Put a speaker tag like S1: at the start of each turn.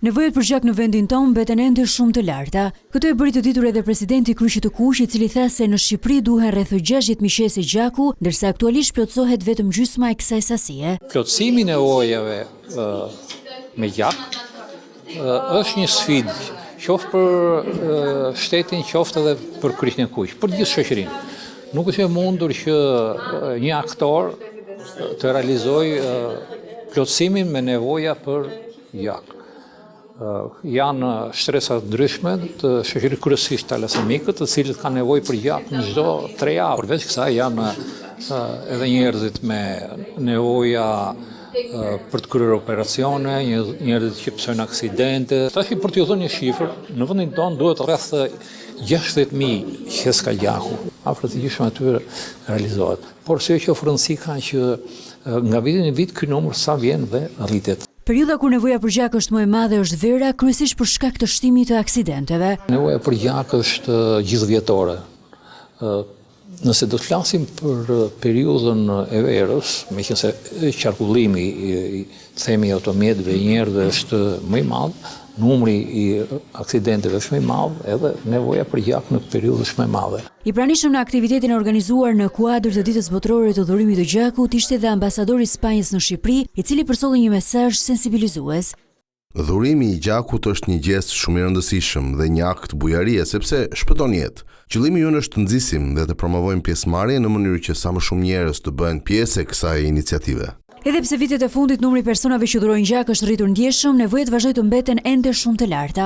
S1: Nevojat për gjak në vendin tonë mbeten ende shumë të larta. Këtë e bëri të ditur edhe presidenti i Kryqit të Kuq, i cili tha se në Shqipëri duhen rreth 60 qese gjaku, ndërsa aktualisht plotësohet vetëm gjysma e kësaj sasie.
S2: Plotësimi i nevojave me gjak është një sfidë, qoftë për shtetin, qoftë edhe për Kryqin e Kuq, për gjithë shoqërinë. Nuk është e mundur që një aktor të realizojë plotësimin me nevoja për gjak. Janë shtresa ndryshme të shoqërisë kryesisht talasemikët, të cilët kanë nevojë për gjak në çdo 3 javë. Përveç kësaj janë edhe njerëzit me nevoja për të kryer operacione, njerëzit që pësojnë aksidente. Tash për t'ju dhënë një shifër, në vendin tonë duhet rreth 60.000 qeska gjaku. Afër të gjithë atyre realizohet. Por se që rëndësi ka që nga viti në vit ky numër sa vjen dhe rritet.
S1: Periudha kur nevoja për gjak është më e madhe është vera, kryesisht për shkak të shtimit të aksidenteve.
S2: Nevoja për gjak është gjithëvjetore. Nëse do të flasim për periudhën e verës, meqense qarkullimi i themi automjetëve i njerëzve është më i madh, numri i aksidenteve është më i madh, edhe nevoja për gjak në periudhë është më e madhe.
S1: I pranishëm në aktivitetin organizuar në kuadër të ditës botërore të dhurimit të gjakut ishte dhe ambasadori i Spanjës në Shqipëri, i cili përsolli një mesazh sensibilizues.
S3: Dhurimi i gjakut është një gest shumë i rëndësishëm dhe një akt bujarie sepse shpëton jetë. Qëllimi jonë është të nxisim dhe të promovojmë pjesëmarrje në mënyrë që sa më shumë njerëz të bëhen pjesë e kësaj iniciative.
S1: Edhe pse vitet e fundit numri personave që dhurojnë gjak është rritur ndjeshëm, nevojat vazhdojnë të mbeten ende shumë të larta.